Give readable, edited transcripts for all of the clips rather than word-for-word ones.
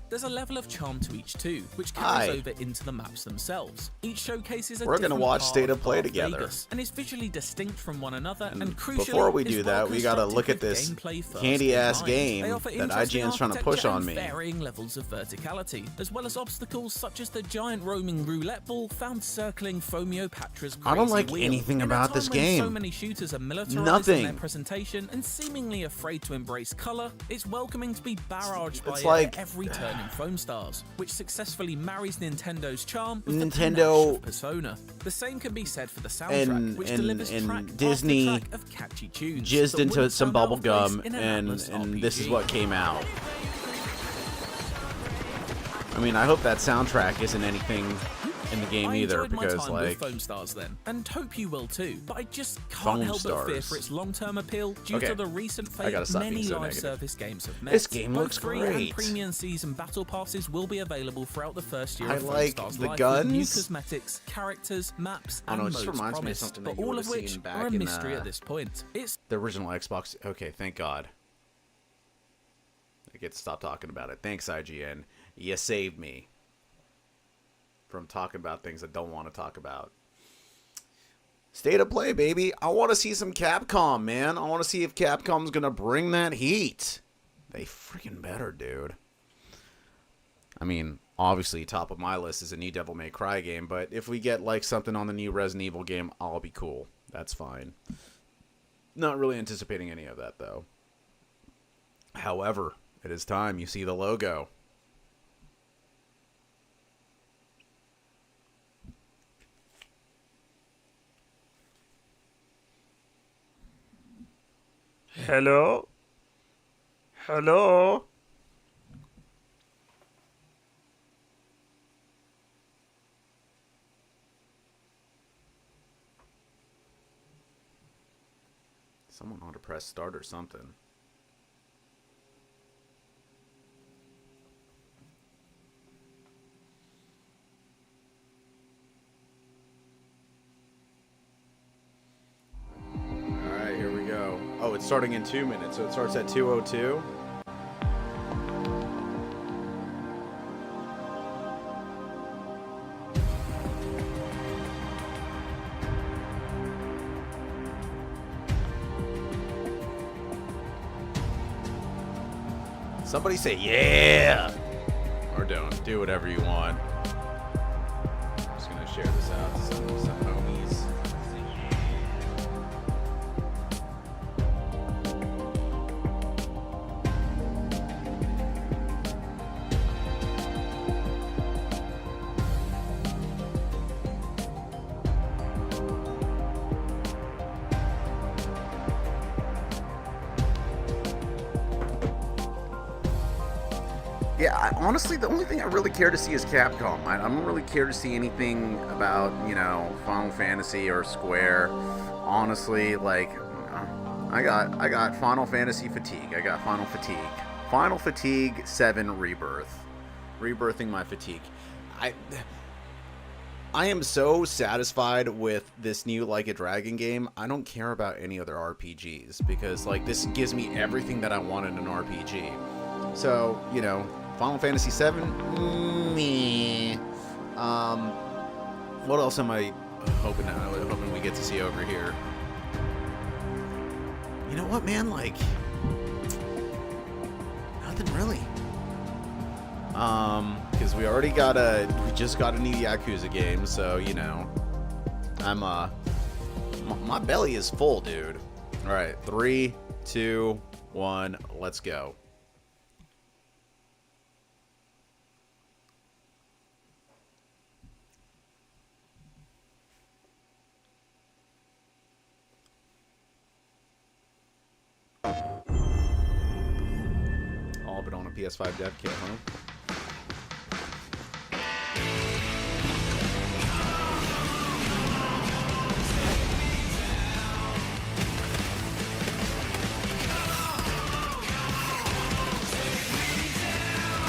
There's a level of charm to each too, which carries over into the maps themselves. Each showcases a We're different gonna watch part State of Play Las together. Vegas, and is visually distinct from one another. And crucially, before we is do that, we gotta look at this candy-ass game that IGN's trying to push on me. Varying levels of verticality, as well as obstacles such as the giant roaming roulette ball found circling Fomio Patra's crazy I don't like wheel. anything In a about time this when game. So many shooters are militarized Nothing. in their presentation and seemingly afraid to embrace color. It's welcoming to be barraged by like every turn in Foam Stars, which successfully marries Nintendo's charm with the Nintendo panache of persona. The same can be said for the soundtrack, and, which and, delivers and track Disney after track of catchy tunes jizzed that into wouldn't some sound out bubble of place gum, in an and Atlas this is RPG. what came out. I mean, I hope that soundtrack isn't anything in the game either, because my time like with Foam Stars then, and hope you will too. But I just Foam can't help but fear Stars. for its long-term appeal due Okay. to the recent I fate gotta stop many being so live negative. service games have met. This game Both looks free great. and premium season battle passes will be available throughout the first year I of Foam like Stars the life, guns. with new cosmetics, characters, maps, Oh, and no, it modes just reminds me of promised, something but that you all would've of which seen back are a in, mystery at this point. It's the original Xbox. Okay, thank God. I get to stop talking about it. Thanks, IGN. You saved me from talking about things I don't want to talk about. State of Play, baby. I want to see some Capcom, man. I want to see if Capcom's going to bring that heat. They freaking better, dude. I mean, obviously, top of my list is a new Devil May Cry game, but if we get, like, something on the new Resident Evil game, I'll be cool. That's fine. Not really anticipating any of that, though. However, it is time. You see the logo. Hello? Hello? Someone ought to press start or something. Alright, here we go. Oh, it's starting in 2 minutes, so it starts at 2:02. Somebody say yeah! Or don't. Do whatever you want. I'm just gonna share this out to some homies. Yeah, honestly, the only thing I really care to see is Capcom. I don't really care to see anything about, you know, Final Fantasy or Square. Honestly, like, I got Final Fantasy fatigue. I got Final Fatigue. Final Fatigue 7 Rebirth. Rebirthing my fatigue. I am so satisfied with this new Like a Dragon game. I don't care about any other RPGs because, like, this gives me everything that I want in an RPG. So, you know, Final Fantasy VII? Meh. What else am I hoping we get to see over here? You know what, man? Like, nothing really. Because we just got a new Yakuza game, so, you know, my belly is full, dude. All right, 3, 2, 1, let's go. All but on a PS5 dev kit, huh?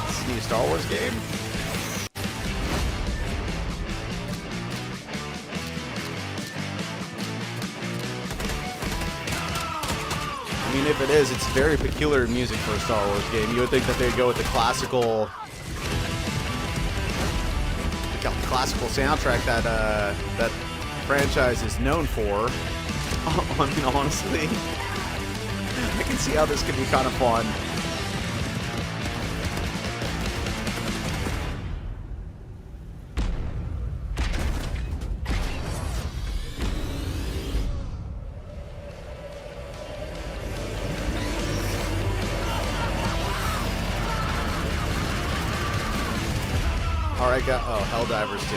This is a new Star Wars game? I mean, mean, if it is, it's very peculiar music for a Star Wars game. You would think that they'd go with the classical soundtrack that that franchise is known for. I mean, honestly, I can see how this could be kind of fun. Alright, Helldivers 2.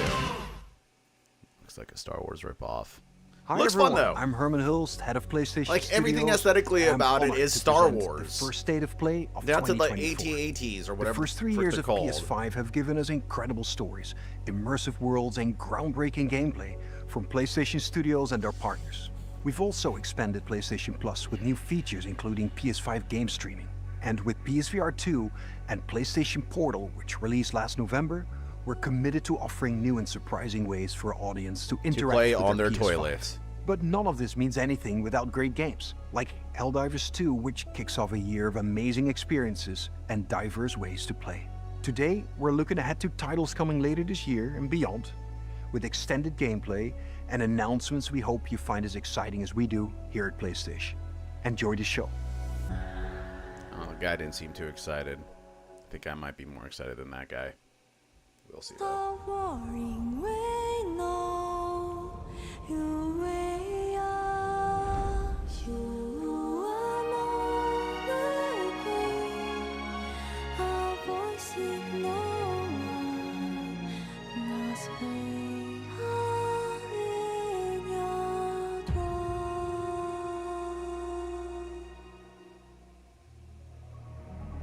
Looks like a Star Wars ripoff. Hi Looks everyone. fun though. I'm Herman Hulst, head of PlayStation Like Studios. everything aesthetically about it honored is to Star present Wars. The first state of play of Down to the 2024. AT-ATs or whatever. The first 3 frick years they're of called. PS5 have given us incredible stories, immersive worlds, and groundbreaking gameplay from PlayStation Studios and their partners. We've also expanded PlayStation Plus with new features including PS5 game streaming. And with PSVR 2 and PlayStation Portal, which released last November, we're committed to offering new and surprising ways for our audience to interact play with on their PS5. toilets. But none of this means anything without great games, like Helldivers 2, which kicks off a year of amazing experiences and diverse ways to play. Today, we're looking ahead to titles coming later this year and beyond, with extended gameplay and announcements we hope you find as exciting as we do here at PlayStation. Enjoy the show. Oh, the guy didn't seem too excited. I think I might be more excited than that guy. We'll see though.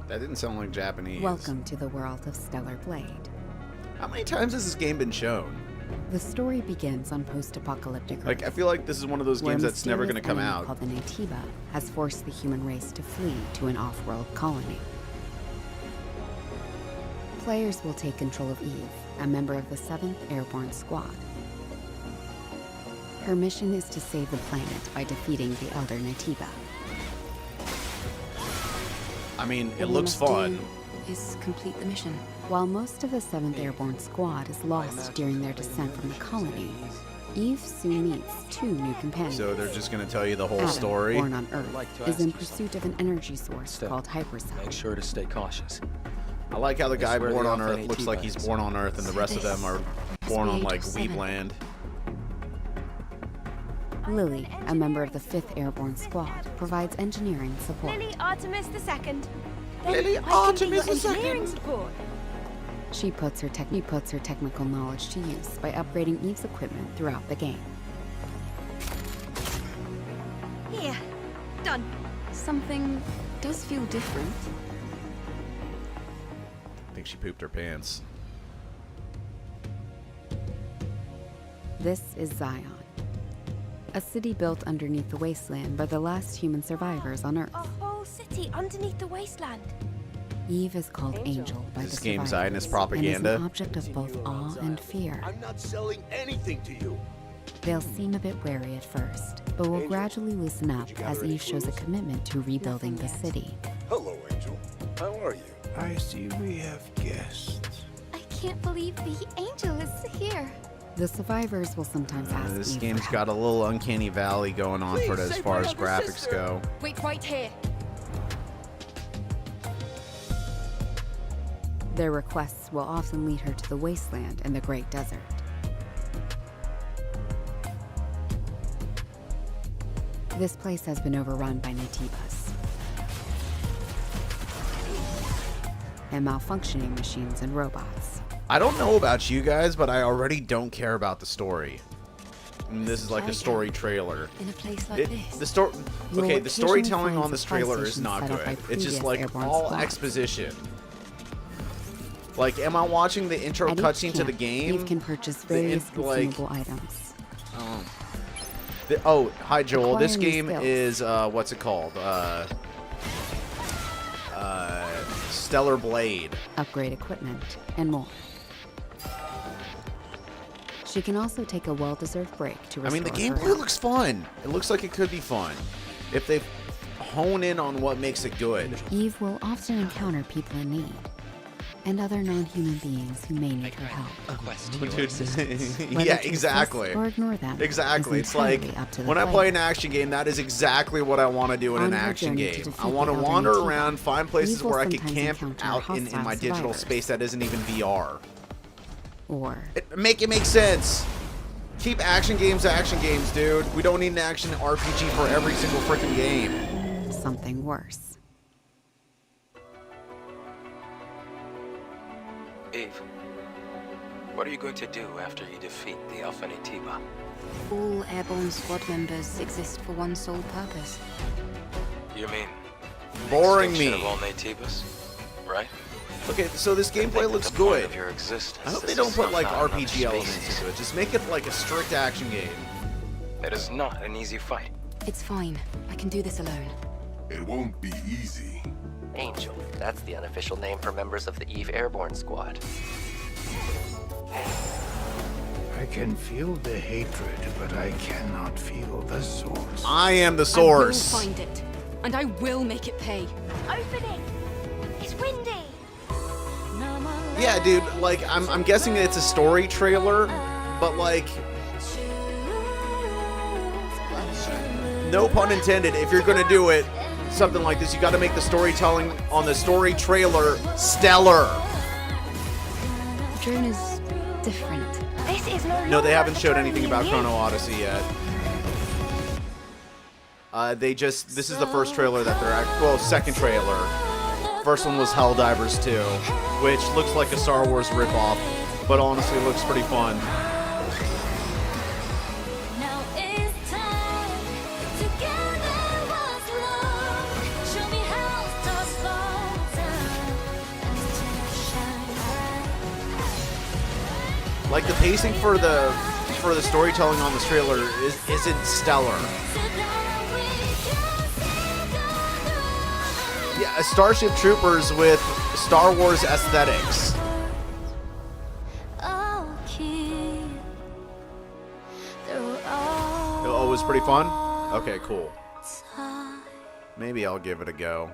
That didn't sound like Japanese. Welcome to the world of Stellar Blade. How many times has this game been shown? The story begins on post-apocalyptic Earth, Like, I feel like this is one of those where games a that's never going to mysterious come enemy out. called the Natiba has forced the human race to flee to an off-world colony. Players will take control of Eve, a member of the 7th Airborne Squad. Her mission is to save the planet by defeating the Elder Natiba. I mean, it What we looks must fun. do is complete the mission. While most of the 7th Airborne Squad is lost during their descent from the colony, Eve soon meets 2 new companions. So they're just going to tell you the whole Adam, story. born on Earth, like to is ask in you pursuit of an energy source Step. called hypercell. Make sure to stay cautious. I like how the guy swear born the on Alpha Earth looks AT like he's virus. born on Earth and the rest of them are born on, like, Weebland. Lily, a member of the 5th Airborne Squad, provides engineering support. Lily Artemis II. Lily I can Artemis be your II. engineering support. She puts her technical knowledge to use by upgrading Eve's equipment throughout the game. Here, done. Something does feel different. I think she pooped her pants. This is Zion, a city built underneath the wasteland by the last human survivors on Earth. A whole city underneath the wasteland. Eve is called Angel by This the game survivors Zionist and propaganda? is an object of both awe and fear. I'm not selling anything to you. They'll seem a bit wary at first, but will gradually loosen up as Eve shows a commitment to rebuilding the city. Hello, Angel. How are you? I see we have guests. I can't believe the angel is here. The survivors will sometimes ask This Eve game's for got help. a little uncanny valley going on for it as far as graphics go. Wait right here. Their requests will often lead her to the wasteland and the Great Desert. This place has been overrun by Natibas and malfunctioning machines and robots. I don't know about you guys, but I already don't care about the story. And this is like a story trailer. In a place like The story, You'll okay, the occasionally storytelling find on this supply trailer is stations not set up by good. It's just previous like airborne all squads. exposition. Like, am I watching the intro At each cutscene to the camp, game? Eve can purchase The various like- consumable items. Oh, hi Joel. This Acquire new game skills. is what's it called? Stellar Blade. Upgrade equipment, and more. She can also take a well-deserved break to I restore mean, the her gameplay health. looks fun. It looks like it could be fun if they hone in on what makes it good. Eve will often encounter people in need, and other non-human beings who may need her help. Dude, yeah, to exactly. assist or ignore them Exactly. is It's like entirely up to the when I player. play an action game, that is exactly what I want to do in On an her action journey to game. defeat I want to the Elder wander Nativa, around, find places Eve will where I could sometimes camp encounter out in hostile my digital survivors. space that isn't even VR. Or Make it make sense. Keep action games, dude. We don't need an action RPG for every single freaking game. something worse. Eve, what are you going to do after you defeat the Alpha Nativa? All airborne squad members exist for one sole purpose. You mean Boring extinction me. of all Nativas, right? Okay, so this I think gameplay that looks the point good. of your existence I hope is they to don't put snuff like out another RPG elements species. into it. Just make it like a strict action game. It is not an easy fight. It's fine. I can do this alone. It won't be easy. Angel. That's the unofficial name for members of the Eve Airborne Squad. I can feel the hatred, but I cannot feel the source. I am the source. I will find it, and I will make it pay. Opening! It's windy! Yeah, dude, like, I'm guessing it's a story trailer, but like, no pun intended, if you're gonna do it, something like this, you gotta make the storytelling on the story trailer stellar. Drone is different. This is no No, they longer haven't the showed drone anything we about knew. Chrono Odyssey yet. This is the first trailer that they're well, second trailer. First one was Helldivers 2, which looks like a Star Wars ripoff, but honestly looks pretty fun. Now it's time. Together was love. Show me how stars fall down and to shine bright. Like the pacing for the storytelling on this trailer isn't stellar. Yeah, Starship Troopers with Star Wars aesthetics. Oh, it was pretty fun? Okay, cool. Maybe I'll give it a go.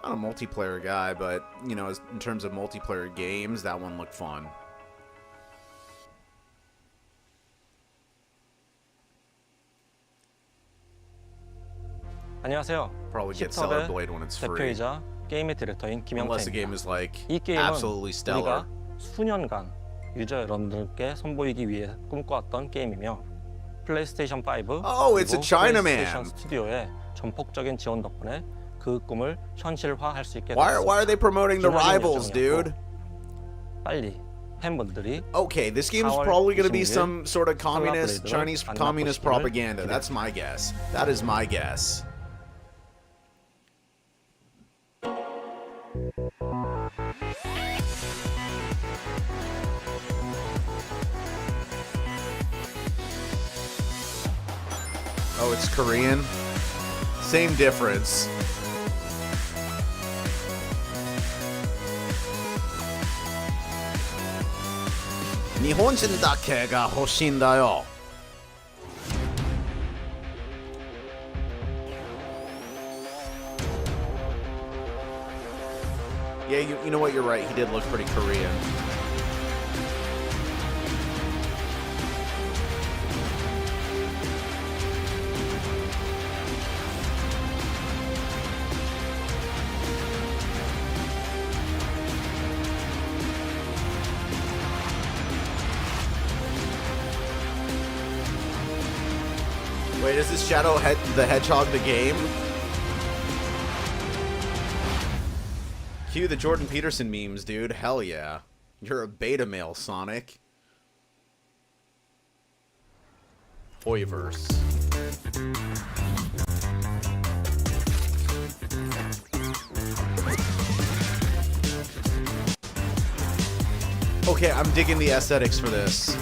Not a multiplayer guy, but, you know, in terms of multiplayer games, that one looked fun. 안녕하세요. Probably get Stellar 힙합의 Blade when it's free. 대표이자 게임의 디렉터인 Unless the game 김영태입니다. is like 이 게임은 absolutely stellar. 우리가 수년간 유저 여러분들께 선보이기 위해 꿈꿔왔던 게임이며 플레이스테이션 5 Oh, it's a 그리고 Chinaman. 플레이스테이션 스튜디오의 전폭적인 지원 덕분에 그 꿈을 현실화할 수 있게 Why are they promoting the 기나긴 rivals, dude? 여정이었고, 빨리 팬분들이 Okay, this game's 4월 probably going to be 26일 some sort of communist, 블레이드를 Chinese 만나보시기를 communist propaganda. 기대합니다. That's my guess. That is my guess. Oh, it's Korean? Same difference. Nihonjin dake ga hoshin da yo. Yeah, you know what? You're right. He did look pretty Korean. Wait, is this Shadow the Hedgehog the game? Cue the Jordan Peterson memes, dude. Hell yeah. You're a beta male, Sonic. Hoyverse. Okay, I'm digging the aesthetics for this.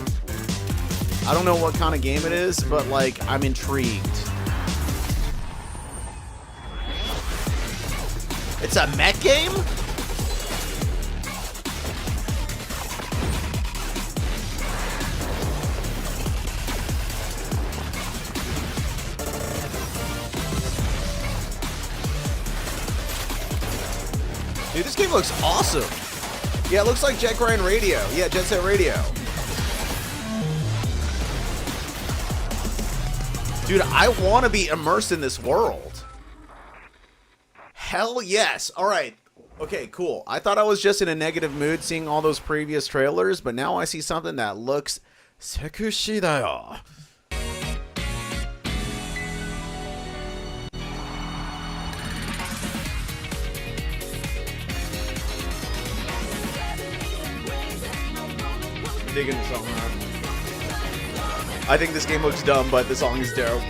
I don't know what kind of game it is, but like, I'm intrigued. It's a mech game? This game looks awesome. Yeah, it looks like Jet Grind Radio. Yeah, Jet Set Radio. Dude, I want to be immersed in this world. Hell yes. All right. Okay, cool. I thought I was just in a negative mood seeing all those previous trailers, but now I see something that looks sekushi da yo. Digging the song, huh? I think this game looks dumb, but the song is dope.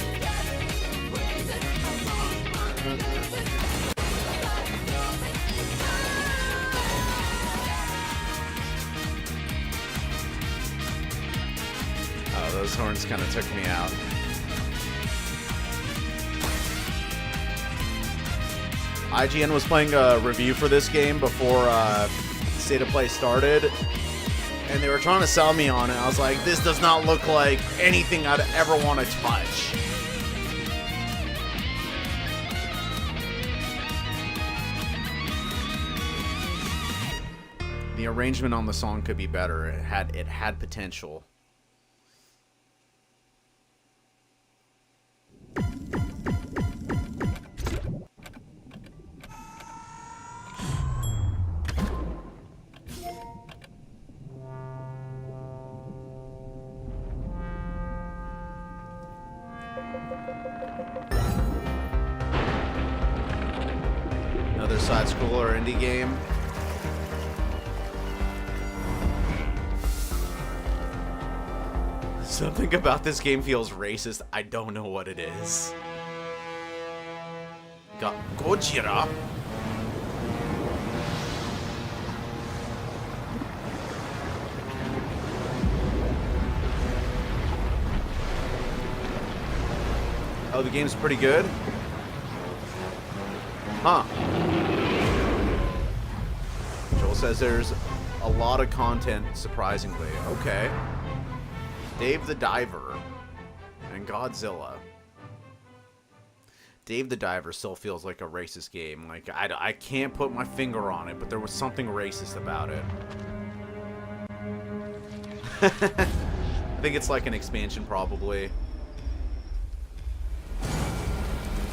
Oh, those horns kind of took me out. IGN was playing a review for this game before State of Play started. And they were trying to sell me on it. I was like, this does not look like anything I'd ever want to touch. The arrangement on the song could be better. It had potential. Another side-scroller indie game. Something about this game feels racist. I don't know what it is. Got Gojira. Oh, the game's pretty good? Huh. Joel says there's a lot of content, surprisingly. Okay. Dave the Diver and Godzilla. Dave the Diver still feels like a racist game. Like, I can't put my finger on it, but there was something racist about it. I think it's like an expansion, probably.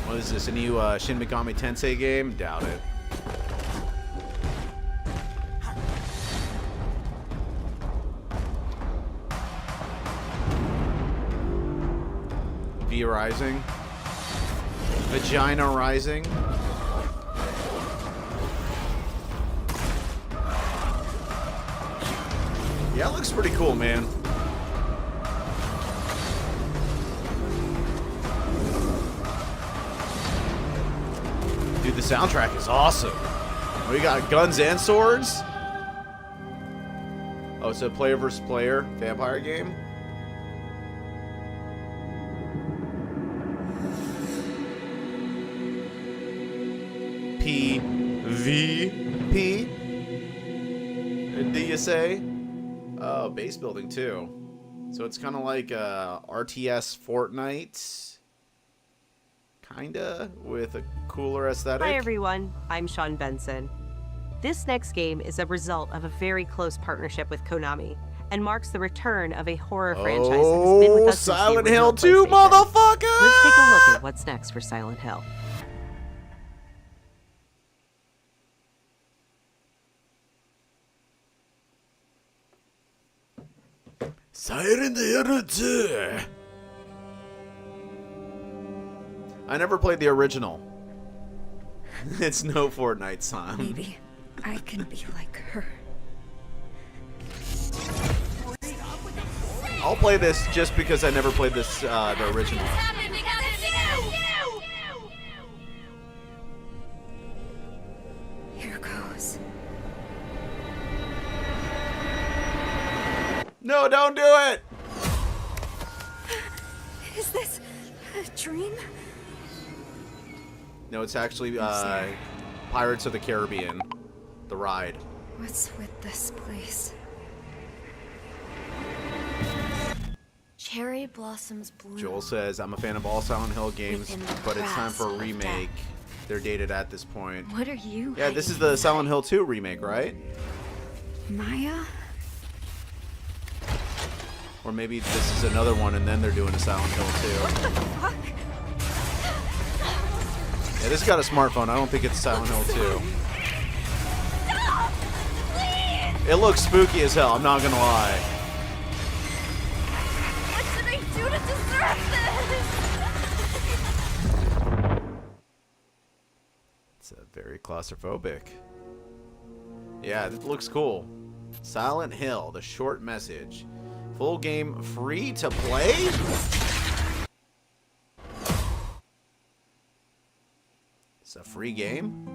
What is this, a new Shin Megami Tensei game? Doubt it. V Rising. Vagina Rising. Yeah, it looks pretty cool, man. Dude, the soundtrack is awesome. We got guns and swords. Oh, it's a player versus player vampire game. PvP? Do you say? Oh, base building too. So it's kind of like RTS Fortnite. Kinda, with a cooler aesthetic. Hi everyone, I'm Sean Benson. This next game is a result of a very close partnership with Konami and marks the return of a horror franchise that has been with us since the Silent original Hill 2, PlayStation. motherfucker! Let's take a look at what's next for Silent Hill. Silent Hill 2. I never played the original. It's no Fortnite song. Maybe I can be like her. I'll play this just because I never played this the original. Here goes. No, don't do it! Is this a dream? No, it's actually Pirates of the Caribbean, the ride. What's with this place? Cherry blossoms bloom. Joel says, I'm a fan of all Silent Hill games, Within the but it's time for a grasp of remake. they're dated at this point. What are you? Yeah, this is the Silent Hill 2 remake, right? Maya? Or maybe this is another one and then they're doing a Silent Hill 2. What the fuck? Yeah, this has got a smartphone. I don't think it's Silent Hill 2. Stop! Please! It looks spooky as hell, I'm not gonna lie. What did I do to deserve this? It's very claustrophobic. Yeah, it looks cool. Silent Hill, the short message. Full game free to play? It's a free game?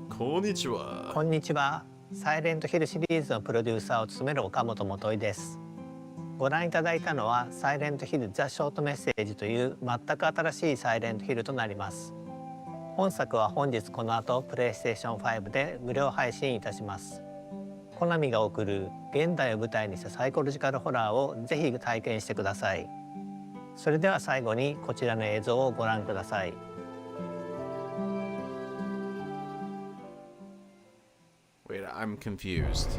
Konnichiwa. こんにちは。サイレントヒルシリーズのプロデューサーを務める岡本元井です。ご覧いただいたのはサイレントヒルザ・ショートメッセージという全く新しいサイレントヒルとなります。本作は本日この後プレイステーション5で無料配信いたします。コナミが送る現代を舞台にしたサイコロジカルホラーをぜひ体験してください。それでは最後にこちらの映像をご覧ください。Wait, I'm confused.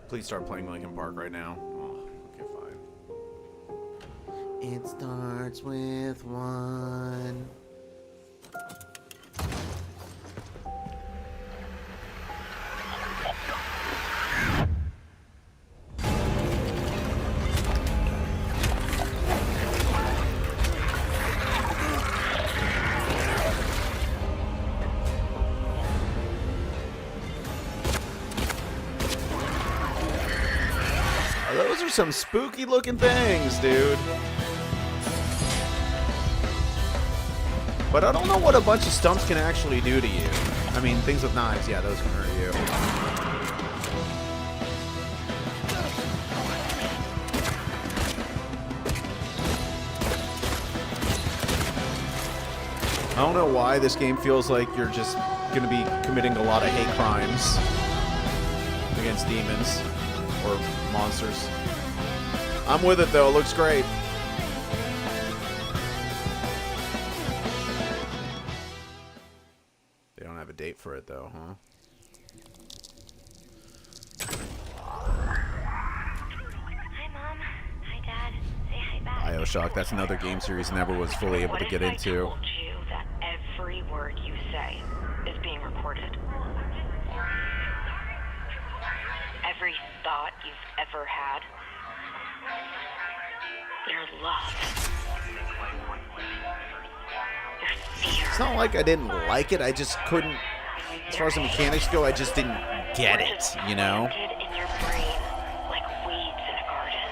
Please start playing Linkin Park right now. Oh, okay, fine. It starts with one. Those are some spooky looking things, dude. But I don't know what a bunch of stumps can actually do to you. I mean, things with knives, yeah, those can hurt you. I don't know why this game feels like you're just gonna be committing a lot of hate crimes against demons or monsters. I'm with it though, it looks great. They don't have a date for it though, huh? Hi Mom. Hi Dad. Say hi back. BioShock, that's another game series I never was fully able to get into. What if I told you that every word you say is being recorded? Every thought you've ever had. Your love. Your fear. It's not like I didn't like it, I just couldn't, as far as the mechanics go, I just didn't get it, you know? In your brain, like weeds in a garden.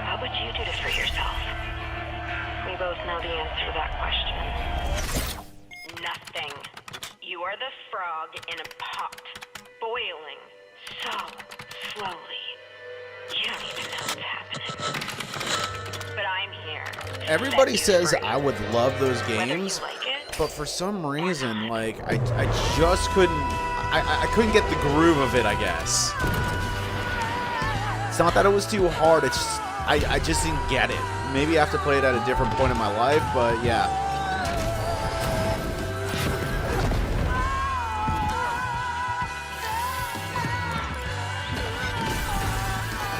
What would you do to free yourself? We both know the answer to that question. Nothing. You are the frog in a pot, boiling so slowly. You don't even know what's happening. But I'm here. Everybody says I would love those games, but for some reason, like, I just couldn't, I couldn't get the groove of it, I guess. It's not that it was too hard, it's just, I just didn't get it. Maybe I have to play it at a different point in my life, but yeah.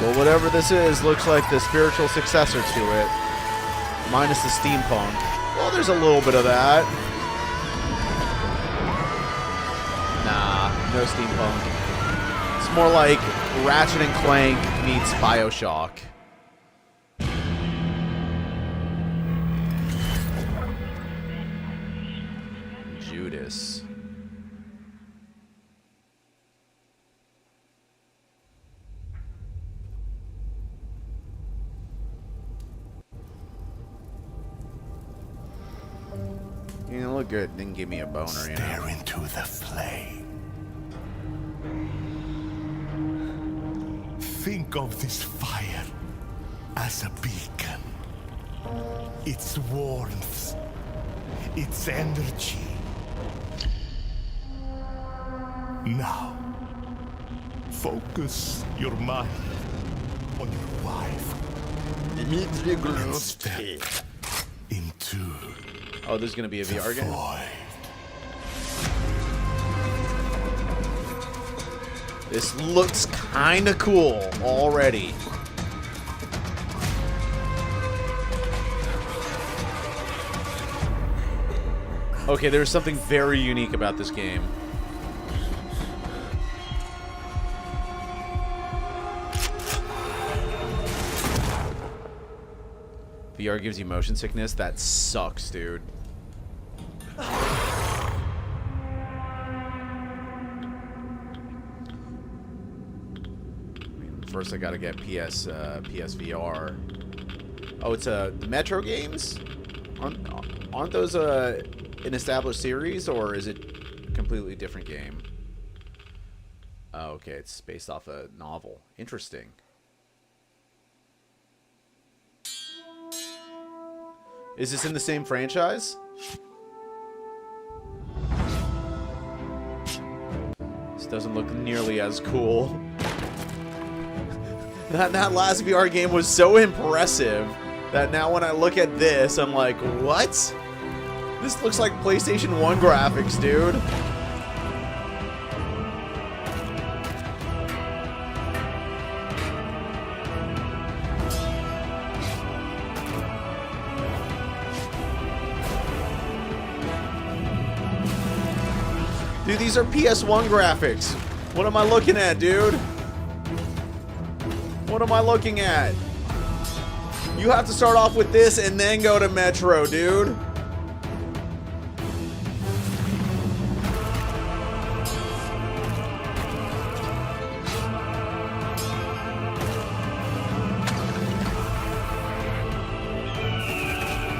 Well, whatever this is, looks like the spiritual successor to it. Minus the steampunk. Well, there's a little bit of that. Nah, no steampunk. It's more like Ratchet and Clank meets BioShock. Judas. You know, look good. Didn't give me a boner, you know. Stare into the flame. Think of this fire as a beacon. its warmth, its energy. Now, focus your mind on your wife. And step into Oh, there's gonna be a VR game? This looks kinda cool already. Okay, there's something very unique about this game. VR gives you motion sickness? That sucks, dude. First, I gotta get PSVR. Oh, it's the Metro games? Aren't those an established series, or is it a completely different game? Oh, okay, it's based off a novel. Interesting. Is this in the same franchise? This doesn't look nearly as cool. That last VR game was so impressive that now when I look at this, I'm like, what? This looks like PlayStation 1 graphics, dude. Dude, these are PS1 graphics. What am I looking at, dude? What am I looking at? You have to start off with this and then go to Metro, dude.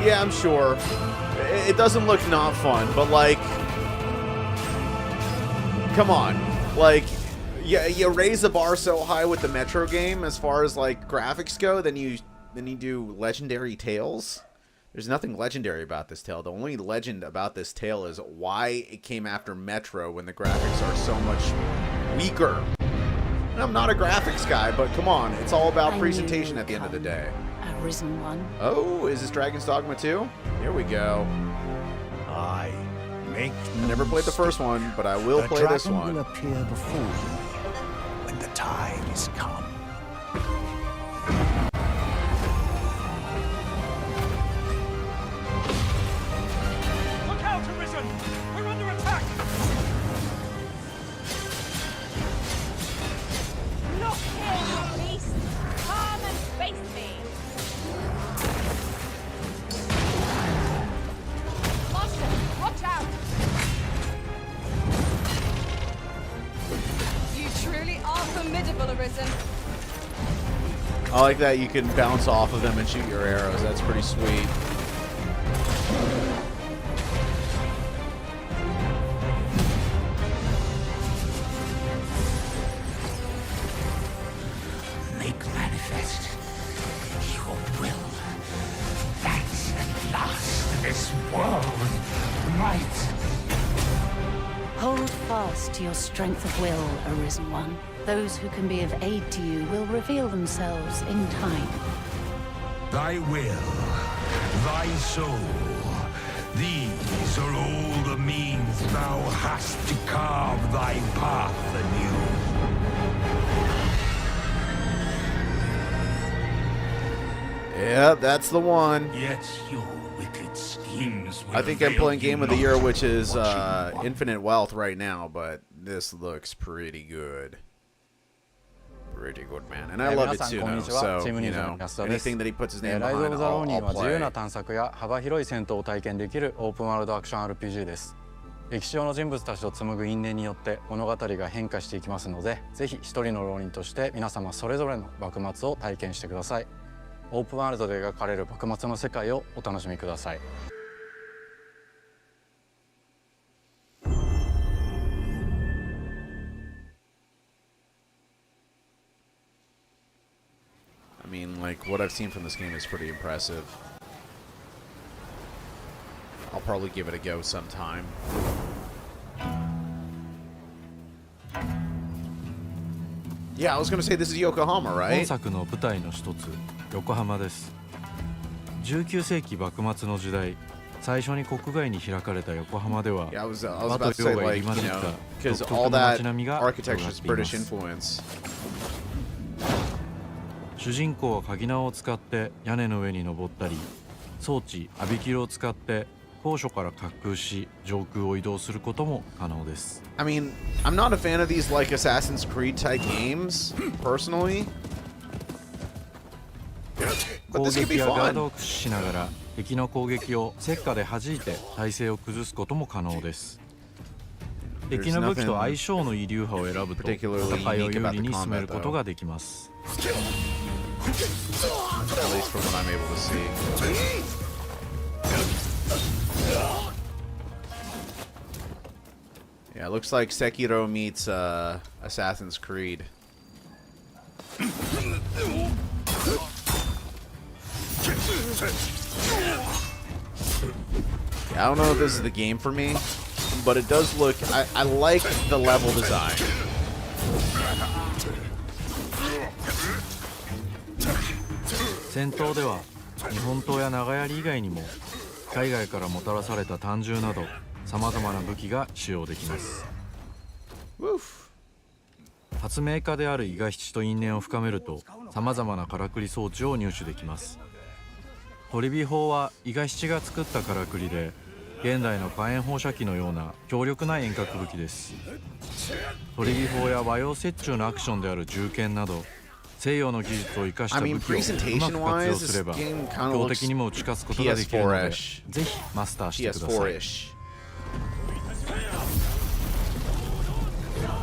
Yeah, I'm sure. It doesn't look not fun, but like, come on. Like, yeah, you raise the bar so high with the Metro game as far as like graphics go, then you do Legendary Tales. There's nothing legendary about this tale. The only legend about this tale is why it came after Metro when the graphics are so much weaker. And I'm not a graphics guy, but come on, it's all about presentation at the end of the day. A risen one. Oh, is this Dragon's Dogma 2? Here we go. I make I never played the first one, but I will play this one. will appear before you when the time is come. Look out, Arisen! We're under attack! Look here, you beast! Come and face me! Monster, watch out! You truly are formidable, Arisen. I like that you can bounce off of them and shoot your arrows. That's pretty sweet. Make manifest your will. That's at last this world might. Hold fast to your strength of will, Arisen One. Those who can be of aid to you will reveal themselves in time. Thy will, thy soul, these are all the means thou hast to carve thy path anew. Yeah, that's the one. Yet your wicked schemes will I think I'm avail playing you Game of the not Year, which is what you want. Infinite Wealth right now, but this looks pretty good. Pretty good, man. And I love it too, so, you know, anything that he puts his name ライズ・オ behind, ブ・ザ・ローニン I'll は自由 play. な探索や幅広い戦闘を体験できるオープンワールドアクション RPG です。歴史上の人物たちと紡ぐ因縁によって物語が変化していきますので、ぜひ一人の浪人として皆様それぞれの幕末を体験してください。オープンワールドで描かれる幕末の世界をお楽しみください。I mean, like, what I've seen from this game is pretty impressive. probably give it a go sometime. Yeah, I was gonna say this is Yokohama, 本 right? 作の舞台の一つ、横浜です。19世紀幕末の時代、最初に国外に開かれた横浜では、 Yeah, I was 和 about と to say 洋が入 like, り混 you じっ know, た because 独 all 特な that 街並みが広 architecture が is っていま British す。 influence. 主人公は鍵縄を使って屋根の上に登ったり、装置アビキルを使って高所から滑空し上空を移動することも可能です。I mean, I'm not a fan of these like Assassin's Creed type games, personally. But 攻 this could 撃 be やガード fun. を駆使しながら敵の攻撃を石火で弾いて体勢を崩すことも可能です。敵の武器と相性のいい流派を選ぶと戦いを有利に進めることができます。At least from what I'm able to see. Yeah, it looks like Sekiro meets Assassin's Creed. Yeah, I don't know if this is the game for me, but it does look... I like the level design. 戦闘では日本刀や長槍以外にも海外からもたらされた単銃などさまざまな武器が使用できます。発明家である伊賀七と因縁を深めるとさまざまなからくり装置を入手できます。鳥火砲は伊賀七が作ったからくりで現代の火炎放射器のような強力な遠隔武器です。鳥火砲や和洋折衷のアクションである銃剣など西洋の技術を生かした武器をうまく活用すれば強敵にも打ち勝つことができるのでぜひマスターしてください。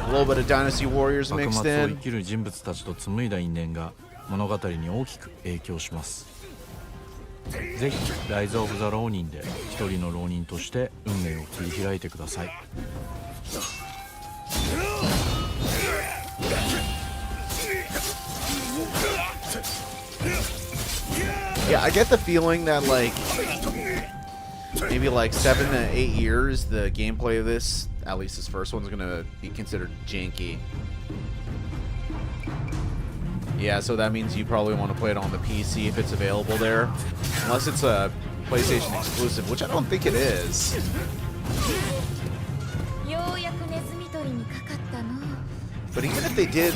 A little bit of Dynasty Warriors 幕 mixed 末を in. 生きる人物たちと紡いだ因縁が物語に大きく影響します。ぜひライズ・オブ・ザ・浪人で一人の浪人として運命を切り開いてください。 Yeah, I get the feeling that like maybe like 7 to 8 years, the gameplay of this, at least this first one's gonna be considered janky. Yeah, so that means you probably want to play it on the PC if it's available there, unless it's a PlayStation exclusive, which I don't think it is. But even if they did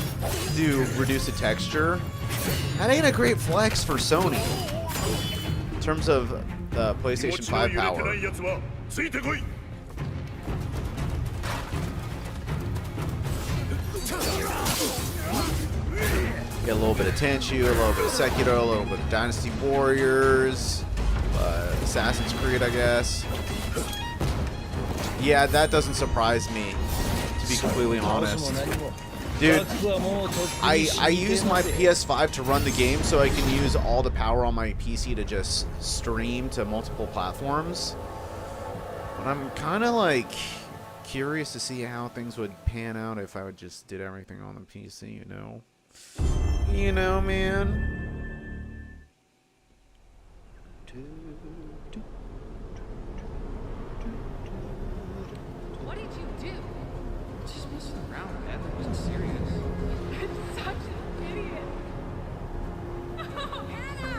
do reduced texture, that ain't a great flex for Sony in terms of the PlayStation 5 power. Get a little bit of Tenchu, a little bit of Sekiro, a little bit of Dynasty Warriors, Assassin's Creed, I guess. Yeah, that doesn't surprise me, to be completely honest. Dude, I use my PS5 to run the game so I can use all the power on my PC to just stream to multiple platforms. But I'm kind of like curious to see how things would pan out if I would just did everything on the PC, you know? You know, man. What did you do? Just messing around, man. That wasn't serious. I'm such an idiot. Oh, Anna!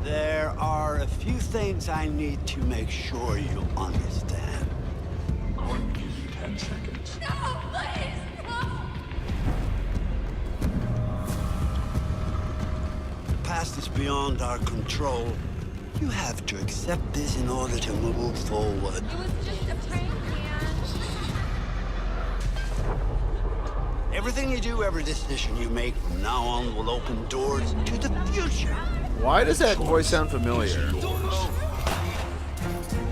There are a few things I need to make sure you understand. I'm going to give you 10 seconds. No, please! No! The past is beyond our control. You have to accept this in order to move forward. It was just a prank, man. Everything you do, every decision you make from now on will open doors to the future. Why does that voice sound familiar?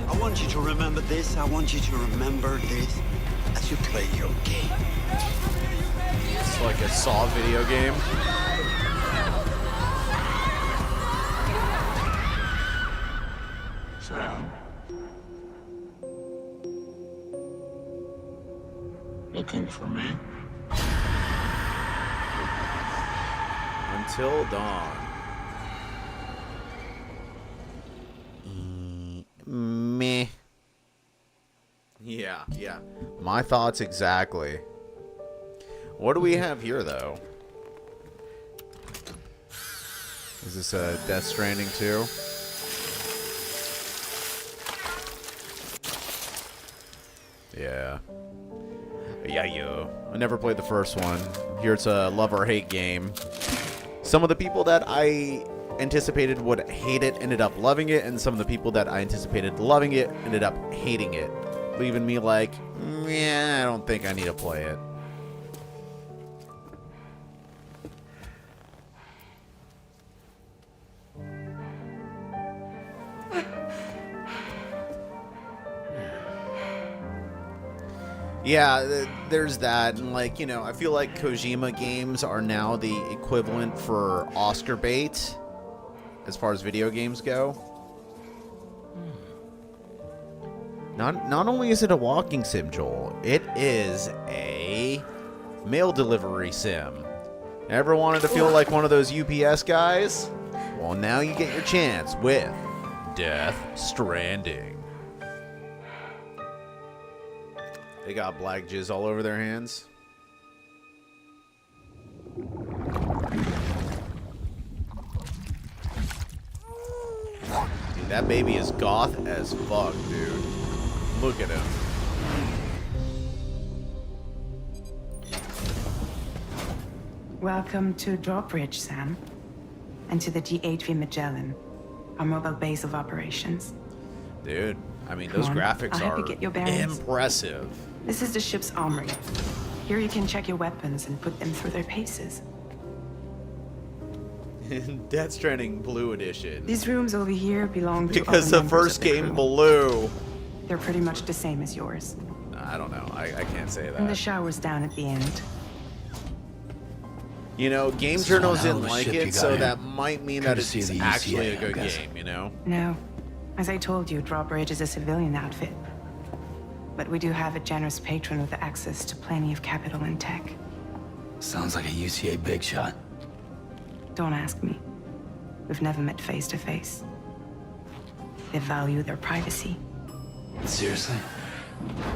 I want you to remember this. I want you to remember this as you play your game. It's like a Saw video game. Sam. Looking for me? Until Dawn. Meh. Yeah. My thoughts exactly. What do we have here, though? Is this a Death Stranding 2? Yeah. I never played the first one. Here it's a love or hate game. Some of the people that I anticipated would hate it ended up loving it, and some of the people that I anticipated loving it ended up hating it, leaving me like, yeah, I don't think I need to play it. Yeah, there's that, and like, you know, I feel like Kojima games are now the equivalent for Oscar bait as far as video games go. Not only is it a walking sim, Joel, it is a mail delivery sim. Ever wanted to feel like one of those UPS guys? Well, now you get your chance with Death Stranding. They got black jizz all over their hands. Dude, that baby is goth as fuck, dude. Look at him. Welcome to Drawbridge, Sam. And to the DHV Magellan, our mobile base of operations. Dude, I mean, those graphics are impressive. This is the ship's armory. Here you can check your weapons and put them through their paces. Death Stranding Blue Edition. These rooms over here belong to because other the first members of the game crew. Blue. They're pretty much the same as yours. I don't know. I can't say And that. the shower's down at the end. You know, game This is one journals hell of didn't a like ship you it, got so here. that might mean that it's Courtesy of the actually UCA, a good I'm guessing. game, you know? No. As I told you, Drawbridge is a civilian outfit. But we do have a generous patron with access to plenty of capital and tech. Sounds like a UCA big shot. Don't ask me. We've never met face to face. They value their privacy. Seriously?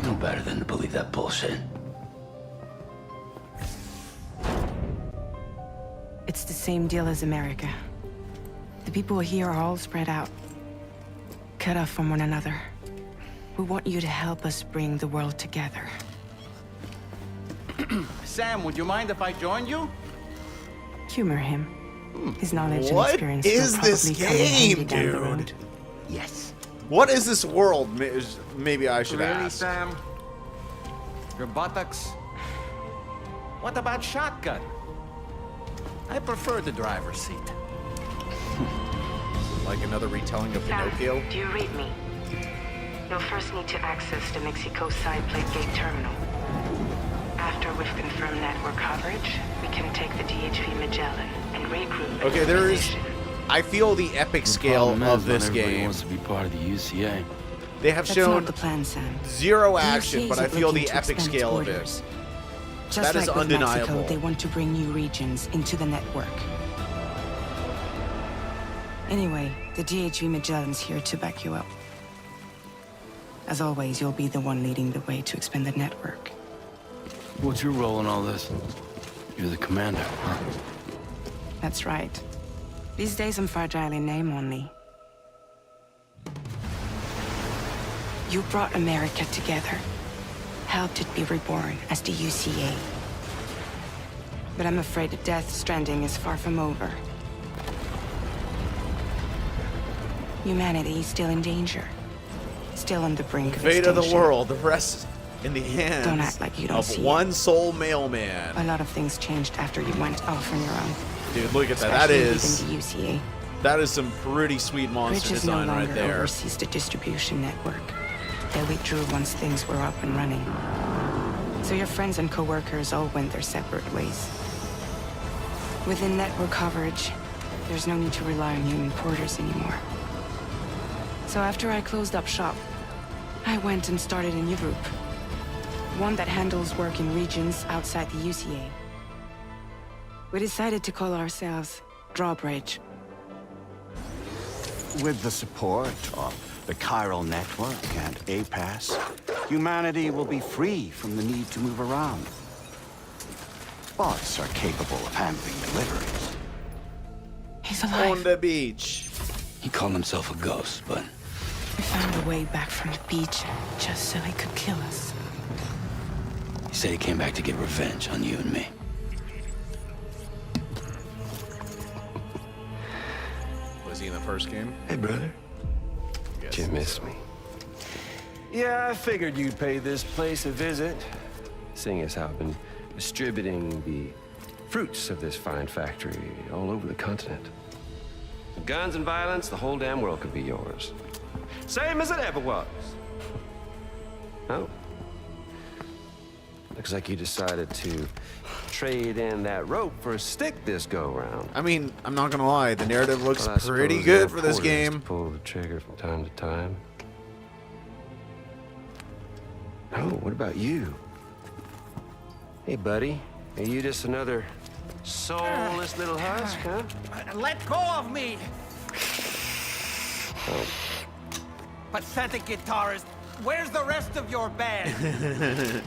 No better than to believe that bullshit. It's the same deal as America. The people here are all spread out, cut off from one another. We want you to help us bring the world together. Sam, would you mind if I join you? Humor him. His knowledge and What experience is will probably this come in handy game, down the dude? road. Yes. What is this world? Maybe I should Really, ask. Sam? Your buttocks? What about shotgun? I prefer the driver's seat. Like another retelling of Sam, Pinocchio? do you read me? You'll first need to access the Mexico side plate gate terminal. After we've confirmed network coverage, we can take the DHV Magellan and regroup. at Okay, your there is. position. I feel the epic scale of this game. Wants to be part of the UCA. They have That's shown not the plan, Sam. zero The action, UCA but I isn't feel looking the to epic expand scale of borders. it. Just That is like with undeniable. Mexico, they want to bring new regions into the network. Anyway, the DHV Magellan's here to back you up. As always, you'll be the one leading the way to expand the network. What's your role in all this? You're the commander, huh? That's right. These days I'm fragile in name only. You brought America together. Helped it be reborn as the UCA. But I'm afraid that Death Stranding is far from over. Humanity is still in danger. Still on the brink of Fate of the extinction. world, the rest in the hands Don't act like you don't of see one sole mailman. A lot of things changed after you went off on your own. Dude, look at that. That Especially is leaving the UCA. that is some pretty sweet monster Bridges no design longer right there. oversees the distribution network. They withdrew once things were up and running. So your friends and co-workers all went their separate ways. Within network coverage, there's no need to rely on human porters anymore. So after I closed up shop, I went and started a new group. One that handles work in regions outside the UCA. We decided to call ourselves Drawbridge. With the support of the Chiral Network and APAS, humanity will be free from the need to move around. Bots are capable of handling deliveries. He's alive. On the beach. He called himself a ghost, but We found a way back from the beach just so he could kill us. he said he came back to get revenge on you and me. Was he in the first game? Hey, brother. Yes. Did you miss me? Yeah, I figured you'd pay this place a visit, seeing as how I've been distributing the fruits of this fine factory all over the continent. With guns and violence, the whole damn world could be yours. Same as it ever was. Oh. Looks like you decided to trade in that rope for a stick this go-round. I mean, I'm not gonna lie, the narrative looks Well, I pretty suppose good there for are this porters game. to pull the trigger from time to time. Oh, what about you? Hey, buddy. Are you just another soulless little husk, huh? Let go of me! Oh. Pathetic guitarist! Where's the rest of your band?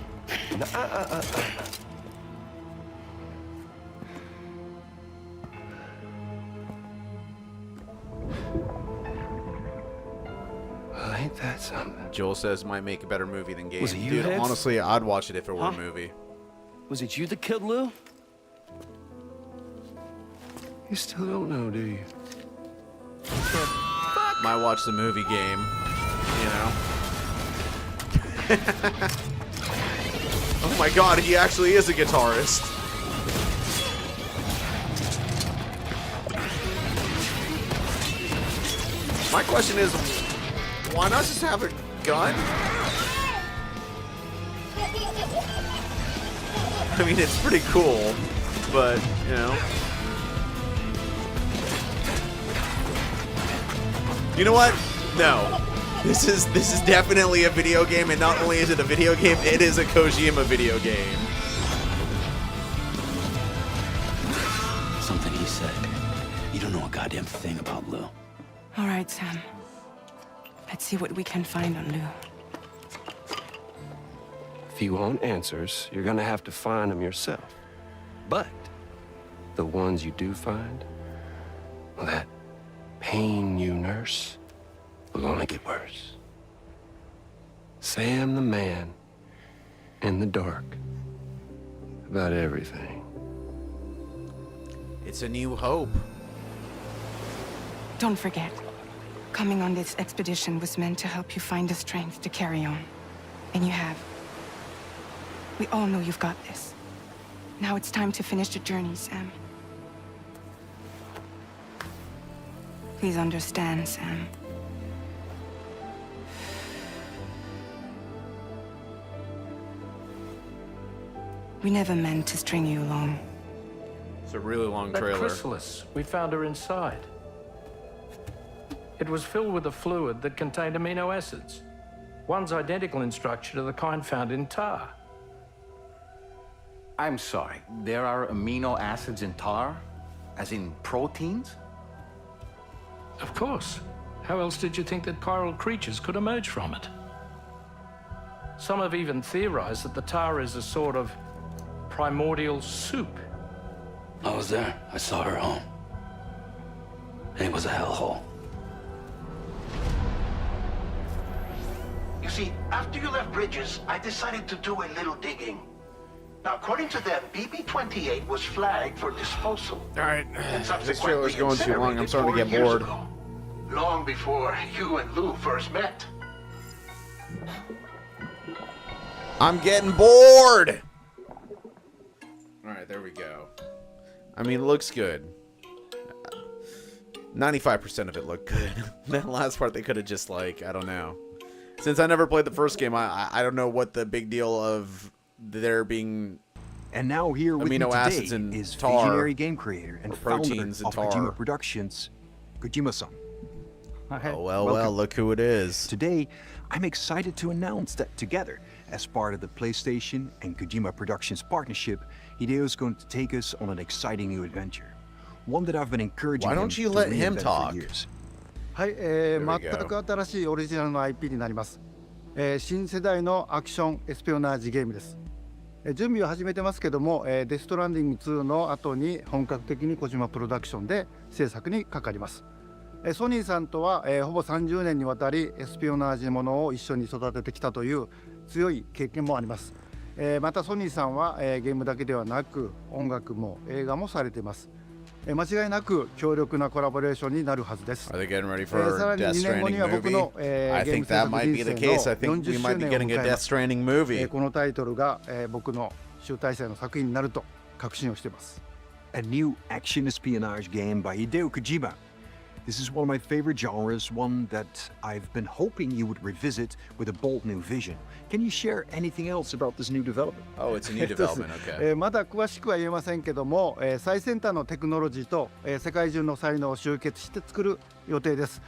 Well, ain't that something? Joel says might make a better movie than game. Was it you, Dude, Heads? honestly, I'd watch it if it were a Huh? movie. Was it you that killed Lou? You still don't know, do you? Might watch the movie game, you know? Oh my god, he actually is a guitarist. My question is, why not just have a gun? I mean, it's pretty cool, but, you know. You know what? No. This is definitely a video game, and not only is it a video game, it is a Kojima video game. Something he said. You don't know a goddamn thing about Lou. All right, Sam. Let's see what we can find on Lou. If you want answers, you're gonna have to find them yourself. But the ones you do find, well, that pain you nurse will only get worse. Sam the man in the dark about everything. It's a new hope. Don't forget, coming on this expedition was meant to help you find the strength to carry on. And you have. We all know you've got this. Now it's time to finish the journey, Sam. Please understand, Sam. We never meant to string you along. It's a really long That trailer. chrysalis, we found her inside. It was filled with a fluid that contained amino acids. One's identical in structure to the kind found in tar. I'm sorry, there are amino acids in tar? As in proteins? Of course. How else did you think that chiral creatures could emerge from it? Some have even theorized that the tar is a sort of primordial soup. I was there. I saw her home. And it was a hellhole. You see, after you left Bridges, I decided to do a little digging. Now, according to them, BB-28 was flagged for disposal. All right, And this trailer's going too long. I'm incinerated starting to 4 get years bored. ago, long before you and Lou first met. I'm getting bored. All right, there we go. I mean, it looks good. 95% of it looked good. That last part, they could have just, like, I don't know. Since I never played the first game, I don't know what the big deal of there being And now here with me amino today acids and is tar, visionary game creator and or founder proteins and of tar. Kojima Productions, Kojima-san. Oh, well, look who it is. Today, I'm excited to announce that together, as part of the PlayStation and Kojima Productions partnership, Hideo is going to take us on an exciting new adventure. One that I've been encouraging Why him don't you to let him reinvent talk? for years. はい、we go. 全く新しいオリジナルの IP になります。新世代のアクションエスピオナージゲームです。準備を始めてますけども、デストランディング2の後に本格的に小島プロダクションで制作にかかります。ソニーさんとは、ほぼ30年にわたりエスピオナージものを一緒に育ててきたという強い経験もあります。またソニーさんは、ゲームだけではなく音楽も映画もされています。間違いなく強力なコラボレーションになるはずです。 Are they getting ready for a Death さらに2年後に Stranding は僕 movie? の、 I ゲーム think 制 that 作 might be 人 the 生 case. I の think we 40 might 周 be 年を getting 迎 a えま Death す。 Stranding movie. このタイトルが、僕の集大成の作品になると確信をしています。 A new action espionage game by Hideo Kojima. This is one of my favorite genres, one that I've been hoping you would revisit with a bold new vision. Can you share anything else about this new development? Oh, it's a new development, okay. まだ詳しくは言えませんけども、最先端のテクノロジーと、世界中の才能を集結して作る予定です。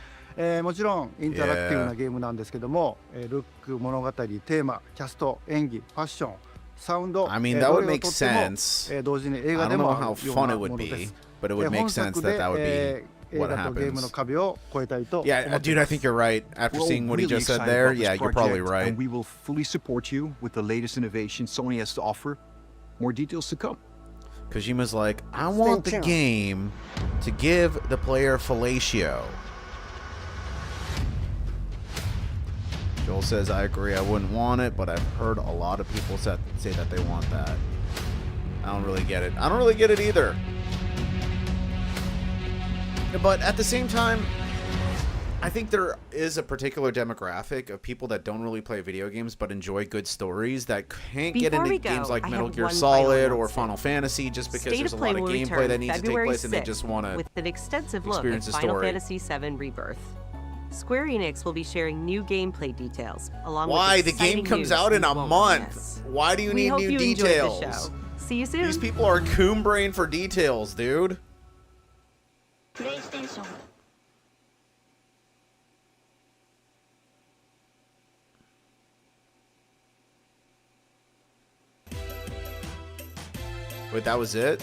もちろんインタラクティブなゲームなんですけども、ルック、物語、テーマ、キャスト、演技、ファッション、サウンド、 I mean, that would make sense. 同時に映画 I で don't も know ある how よう fun な it も would ので be, す。 but it would make 本 sense 作 that で、that would be 映 what 画とゲームの happens. 壁を越えたいと思ってい Yeah, ます。 dude, I think you're right. After We're all seeing what he really just said excited there, about this yeah, you're probably project, right. And we will fully support you with the latest innovation Sony has to offer. More details to come. Kojima's like, I want the game to give the player fellatio. Joel says, I agree, I wouldn't want it, but I've heard a lot of people say that they want that. I don't really get it. I don't really get it either. But at the same time, I think there is a particular demographic of people that don't really play video games but enjoy good stories that can't get Before into we go, games like I Metal have Gear one Solid final or announcement. Final Fantasy just because State there's of a lot Play of will gameplay return that needs to take February place and they 6th just want to with an extensive look at experience the Final story. Fantasy VII Rebirth. Square Enix will be sharing new gameplay details along Why? with The game exciting comes news out in you a won't month. miss. Why do you We need hope new you enjoyed the details? show. See you soon. These people are coon brain for details, dude. PlayStation. Wait, that was it?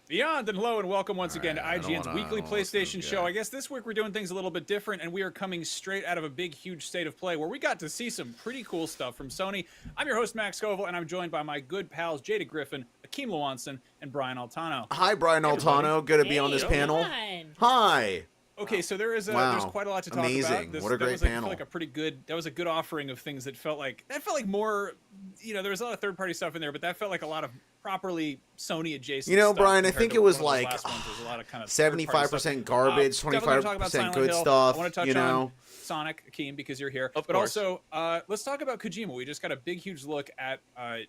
Beyond and hello and welcome once again to I don't IGN's wanna- weekly I don't wanna PlayStation listen, show. yeah. I guess this week we're doing things a little bit different, and we are coming straight out of a big, huge state of play where we got to see some pretty cool stuff from Sony. I'm your host, Max Scoville, and I'm joined by my good pals Jada Griffin, Akeem Lewanson, and Brian Altano. Hi, Brian Hey, everybody. Altano. Good to be on this panel. Hi. Okay, so there's Wow. quite a lot to talk Amazing. about. This, What a that great was, I panel. feel like a good offering of things that felt like more. You know, there was a lot of third-party stuff in there, but that felt like a lot of properly Sony adjacent. You know, stuff Brian, I compared think to it was one of those like last ones. There's a lot of kind of 75% garbage, definitely gonna talk about 25% Silent good Hill. stuff, I want to touch you know? on Sonic, Akeem, because you're here. Of but course. also, let's talk about Kojima. We just got a big, huge look at.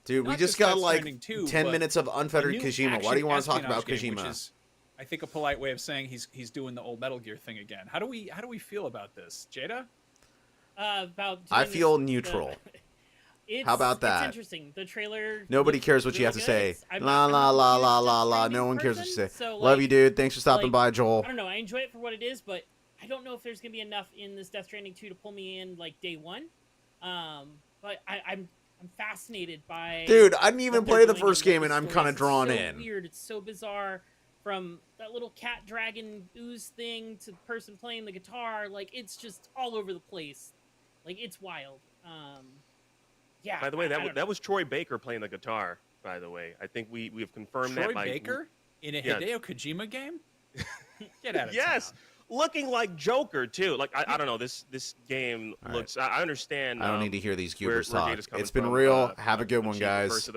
Dude, we not just got Death like Stranding 2, 10 but minutes of unfettered a new Kojima. Why do you want to talk action about espionage game, Kojima? which is, I think, a polite way of saying he's doing the old Metal Gear thing again. How do we feel about this, Jada? About I doing feel this- neutral. It's, How about that? It's interesting. The trailer. Nobody looks cares what you really have to good. say. I'm La not la a la huge la Death la la. Stranding No one cares what you say. person, so, Love like- you, dude. Thanks for stopping like, by, Joel. I don't know. I enjoy it for what it is, but I don't know if there's gonna be enough in this Death Stranding 2 to pull me in like day one. But I'm fascinated by. Dude, I didn't even what they're play the doing first in game, the and I'm stories. kinda It's drawn so in. Weird. It's so bizarre. From that little cat dragon ooze thing to the person playing the guitar, like it's just all over the place. Like it's wild. Yeah. By the way, I don't that was Troy Baker playing the guitar. By the way, I think we've confirmed Troy that. By Baker in a Yeah. Hideo Kojima game? Get out of Yes, looking like Joker too. Like I don't know. This game All right. looks. I understand. I don't need to hear these where Cubers talk. Jada's coming It's been from, real. Have a good one, she guys. refers to the